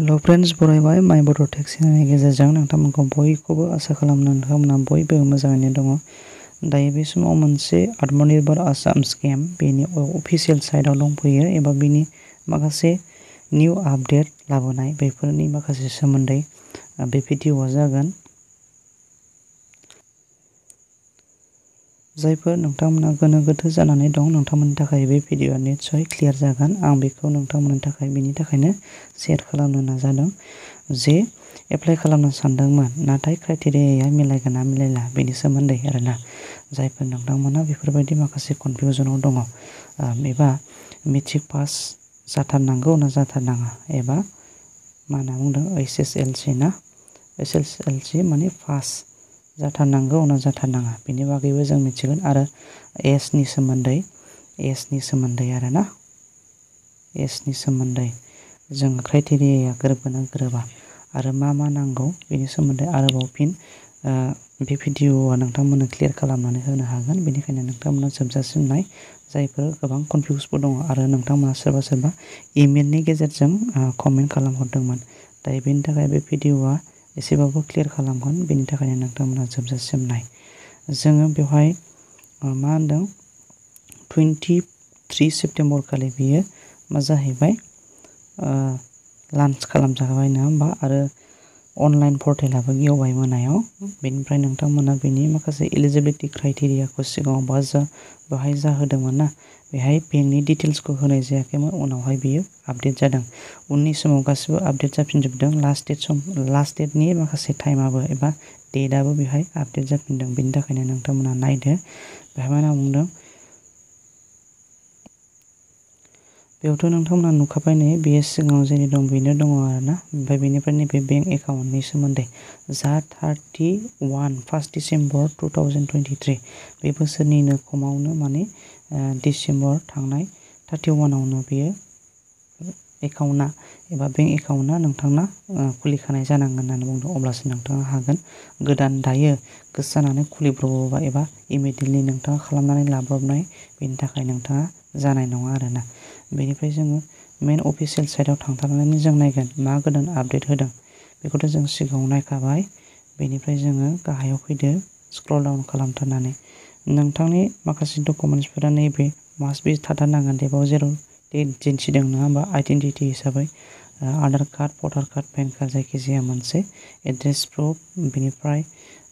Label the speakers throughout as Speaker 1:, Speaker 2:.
Speaker 1: Hello friends, बरायबाय mybodotech चेनेलनि गेजेरजों नोंथांमोनखौ बयखौबो आसा खालामो नोंथांमोना बयबो मोजाङैनो दङ। दायो बे समाव मोनसे आत्मनिर्भर आसाम स्किम बेनि अफिशियेल साइटआव दंफैयो एबा बिनि माखासे निउ आपडेट लाबोनाय बेफोरनि माखासे सोमोन्दै बे भिडिअ'आ जागोन। जायफोर नोंथांमोना गोनो गोथो जानानै दं नोंथांमोननि थाखाय बे भिडिअ'आ निस्सय क्लियार जागोन। आं बेखौ नोंथांमोननि थाखाय बेनि थाखायनो शेयार खालामनो नाजादों जे एप्लाइ खालामनो सानदोंमोन नाथाय क्राइटेरियाया मिलायगोन ना मिलायला बेनि सोमोन्दै आरोना। जायफोर नोंथांमोना बेफोरबायदि माखासे कनफिउजनाव दङ एबा मेट्रिक पास जाथारनांगौ ना जाथारनाङा एबा मा होनना बुंदों HSLC ना HSLC माने पास जाथारनांगौ ना जाथारनाङा बेनि बागैबो जों मिथिगोन आरो एजनि सोमोन्दै आरोना एजनि सोमोन्दै जों क्राइटेरियाया गोरोबगोन ना गोरोबा आरो मा नांगौ बेनि सोमोन्दै आरोबाव फिन बे भिडिअ'आ नोंथांमोननो क्लियार खालामनानै होनो हागोन। बेनिखायनो नोंथांमोना जोबजासिम नाय। जायफोर गोबां कनफिउसबो दङ आरो नोंथांमोना सोरबा इमेलनि गेजेरजों कमेन्ट खालामहरदोंमोन। दायो बेनि थाखाय बे भिडिअ'आ एसेबाबो क्लियार खालामगोन। बेनि थाखायनो नोंथांमोना जोबजासिम नाय। जोङो बेवहाय मा होनदों 23 सेप्तेम्बर खालि बियो मा जाहैबाय लान्च खालामजाबाय नङा होमबा आरो अनलाइन पर्टेलाबो गेवबाय मोनायाव। बेनिफ्राय नोंथांमोना बेनि माखासे एलिजिबिलिटि क्राइटेरियाखौ सिगाङाव बेवहाय जाहोदोंमोन ना बेहाय बेंकनि डिटेल्सखौ होनाय जायाखैमोन। उनावहाय बियो आपडेट जादों। उननि समाव गासिबो आपडेट जाफिनजोबदों। लास्ट डेटनि माखासे टाइमाबो एबा डेटआबो बेहाय आपडेट जाफिनदों। बेनि थाखायनो नोंथांमोना नायदो बेहाय मा होनना बुंदों बेयावथ' नोंथांमोना नुखाबाय नै बेयो सिगाङाव जेरै दं बेनो दङ आरोना। ओमफ्राय बेनिफ्राय नैबे बेंक एकाउन्टनि सोमोन्दै जा 1 डिसेम्बर 2023 बे बोसोरनिनो खमावनो माने डिसेम्बर थांनाय 31आवनो बेयो एकाउन्टआ एबा बेंक एकाउन्टआ नोंथांना खुलिखानाय जानांगोन होननानै बुंदों। अब्लासो नोंथाङा हागोन। गोदान दायो गोसो जानानै खुलिब्रबोबा एबा इमिडियेटलि नोंथाङा खालामनानै लाब्रबनाय बेनि थाखाय नोंथाङा जानाय नङा आरोना। बेनिफ्राय जोङो मेन अफिशियेल साइटआव थांथारनानै जों नायगोन मा गोदान आपडेट होदों बेखौथ' जों सिगाङाव नायखाबाय। बेनिफ्राय जोङो गाहायाव फैदो स्क्रल डाउन खालामथारनानै नोंथांनि माखासे डकुमेन्टसफोरा नैबे मास्ट बि थाथारनांगोन। डेटआव जेराव डेट दिन्थिदों नङा होमबा आइडेन्टिटि हिसाबै आधार कार्ड भटार कार्ड पेन कार्ड जायखिजाया मोनसे एड्रेस प्रुफ बेनिफ्राय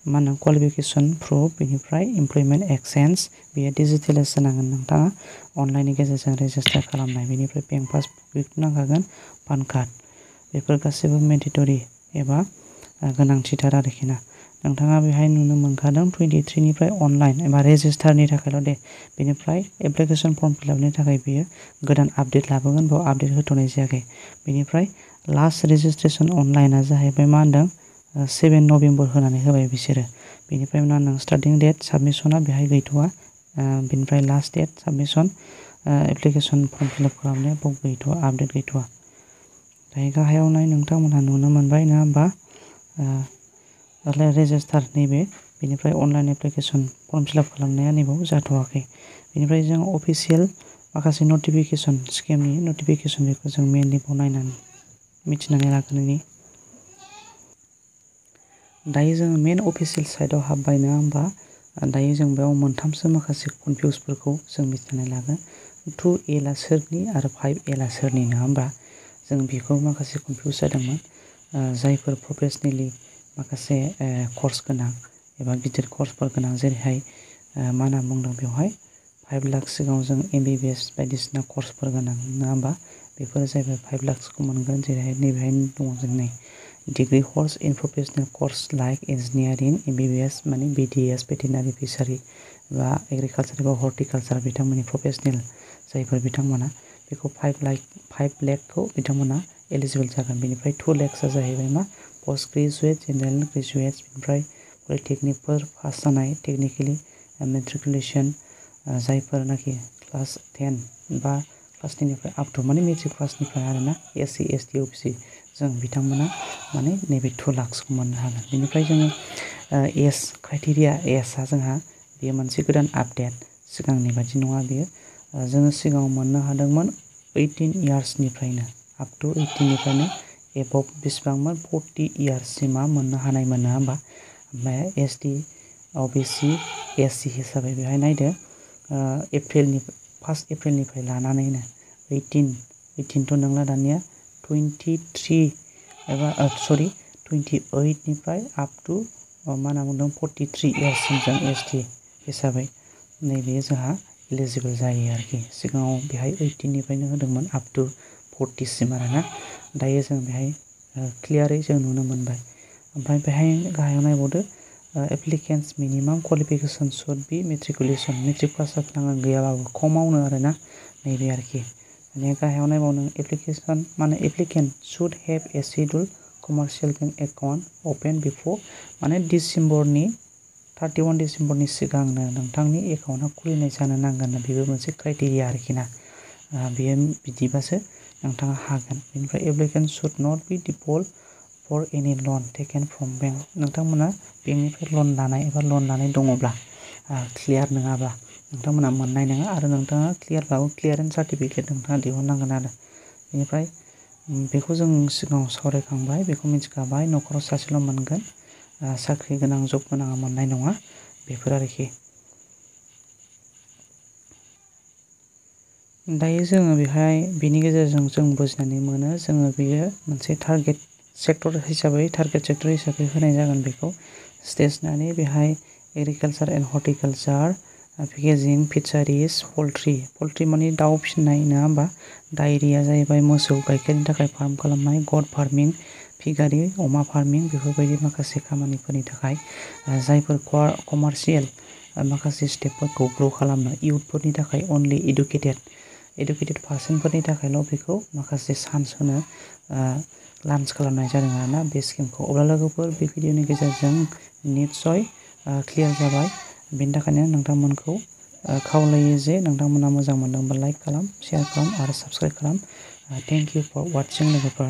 Speaker 1: मा होनो क्वालिफिकेसन प्रुफ बेनिफ्राय इमप्लयमेन्ट एक्सचेन्ज बेयो डिजिटेलाइज जानांगोन। नोंथाङा अनलाइननि गेजेरजों रेजिस्टार खालामनाय बेनिफ्राय बेंक पासबुक नांखागोन पान कार्ड बेफोर गासैबो मेन्डेटरि एबा गोनांथिथार आरोखि ना। नोंथाङा बेहाय नुनो मोनखादों 23निफ्राय अनलाइन एबा रेजिस्टारनि थाखायल' दे बेनिफ्राय एप्लिकेसन फर्म फिलआपनि थाखाय बियो गोदान आपडेट लाबोगोन। बेयाव आपडेट होथ'नाय जायाखै। बेनिफ्राय लास्ट रेजिस्ट्रेसन अनलाइना जाहैबाय मा होनदों 7 नभेम्बर होनानै होबाय बिसोरो। बेनिफ्राय मा होनदों स्टार्टिं डेट साबमिसना बेहाय गैथ'वा। बेनिफ्राय last date submission application form fill up खालामनाया बाव गैथ'वा आपडेट गैथ'वा। दायो गाहायाव नाय नोंथांमोनहा नुनो मोनबाय नङा होमबा रेजिस्टार नैबे बेनिफ्राय अनलाइन एप्लिकेसन फर्म फिलआप खालामनाया नैबाव जाथ'वाखै। बेनिफ्राय जों अफिशियेल माखासे नटिफिकेसन स्किमनि नटिफिकेसन बेखौ जों मेनलि बाव नायनानै मिथिनानै लाग्रोनि। दायो जोङो मेन अफिशियेल साइटआव हाबबाय नङा होमबा। दायो जों बेयाव मोनथामसो माखासे कनफिउसफोरखौ जों मिथिनानै लागोन। 2A सोरनि आरो 5A सोरनि नङा होमबा। जों बेखौ माखासे कनफिउस जादोंमोन। जायफोर प्रफेसनेलि माखासे कर्स गोनां एबा गिदिर कर्सफोर गोनां जेरैहाय मा होनना बुंदों बेवहाय 5 लाख सिगाङाव जों MBBS बायदिसिना कर्सफोर गोनां नङा होमबा। बेफोरो जाहैबाय 5 लाखसखौ मोनगोन। जेरैहाय नैबेहाय दङ जोंनि degree holders in professional course like engineering MBBS माने BDS भेटेनारि फिसारि बा एग्रिकालचार एबा हर्टिकालचार बिथांमोननि प्रफेशनेल जायफोर बिथांमोना बेखौ 5 लाखखौ बिथांमोना एलिजिबोल जागोन। बेनिफ्राय 2 लाखआ जाहैबाय मा पस्ट ग्रेजुवेट जेनेरेल ग्रेजुवेट बेनिफ्राय पलिटेकनिकफोर पास जानाय टेक्निकेलि मेट्रिकुलेसन जायफोरनाखि क्लास 10 बा क्लास 10निफ्राय आप टु माने मेट्रिक पासनिफ्राय आरोना SC ST OBC जों बिथांमोना माने नैबे 2 लाखसखौ मोननो हागोन। बेनिफ्राय जोङो एज क्राइटेरिया एजआ जोंहा बेयो मोनसे गोदान आपडेट सिगांनि बायदि नङा बेयो। जोङो सिगाङाव मोननो हादोंमोन 18 इयार्सनिफ्रायनो आप टु 18निफ्रायनो एबभ बेसेबांमोन 40 इयार्ससिमा मोननो हानायमोन नङा होमबा। ओमफ्राय ST OBC SC हिसाबै बेहाय नायदो फार्स्ट एप्रिलनिफ्राय लानानैनो 18थ' नंला दानिया 23 एबा 28निफ्राय आप टु मा होनना बुंदों 43 इयार्ससिम जों ST हिसाबै नैबे जोंहा एलिजिबोल जायो आरोखि। सिगाङाव बेहाय 18निफ्रायनो होदोंमोन आप टु 40सिम आरोना। दायो जों बेहाय क्लियारै जों नुनो मोनबाय। ओमफ्राय बेहाय गाहायाव नायबावदो applicants minimum qualification should be matriculation matric pass जाथारनांगोन गैयाबाबो खमावनो आरोना नैबे आरोखि। माने गाहायाव नायबाव नों एप्लिकेसन माने applicant should have a schedule commercial bank account open before माने 31 डिसेम्बरनि सिगांनो नोंथांनि एकाउन्टआ खुलिनाय जानो नांगोन। बेबो मोनसे क्राइटेरिया आरोखि ना। बेयो बिदिबासो नोंथाङा हागोन। Beneficiary applicant should not be default for any loan taken from bank नोंथांमोना बेंकनिफ्राय लन लानाय एबा लन लानाय दङब्ला क्लियार नङाब्ला नोंथांमोना मोननाय नङा आरो नोंथाङा क्लियारबाबो क्लियारेन्स सार्टिफिकेट नोंथाङा दिहुननांगोन आरो। बेनिफ्राय बेखौ जों सिगाङाव सावरायखांबाय बेखौ मिथिखाबाय न'खराव सासेल' मोनगोन साख्रि गोनां जब गोनाङा मोननाय नङा बेफोर आरोखि। दायो जोङो बेहाय बेनि गेजेरजों जों बुजिनानै मोनो जोङो बेयो मोनसे टारगेट सेक्टर हिसाबै होनाय जागोन बेखौ स्टेसनारि बेहाय एग्रिकालचार एन्ड हर्टिकालचार पेकेजिं फिसारिस पल्ट्रि माने दाउ फिसिनाय नङा होमबा। डायरिया जाहैबाय मोसौ गाइखेरनि थाखाय फार्म खालामनाय गट फार्मिं फिगारि अमा फार्मिं बेफोरबायदि माखासे खामानिफोरनि थाखाय जायफोर कमार्शियेल माखासे स्टेपफोरखौ ग्र' खालामनो इयुथफोरनि थाखाय अनलि इडुकेटेड पार्सनफोरनि थाखायल' बेखौ माखासे चान्स होनो लन्च खालामनाय जादों आरोना बे स्किमखौ। अब्ला लोगोफोर बे भिडिअनि गेजेरजों निस्सय क्लियार जाबाय। बेनि थाखायनो नोंथांमोनखौ खावलायो जे नोंथांमोना मोजां मोनदोंबा लाइक खालाम शेयार खालाम आरो साबस्क्राइब खालाम। थेंक इउ फर वाचिं लोगोफोर।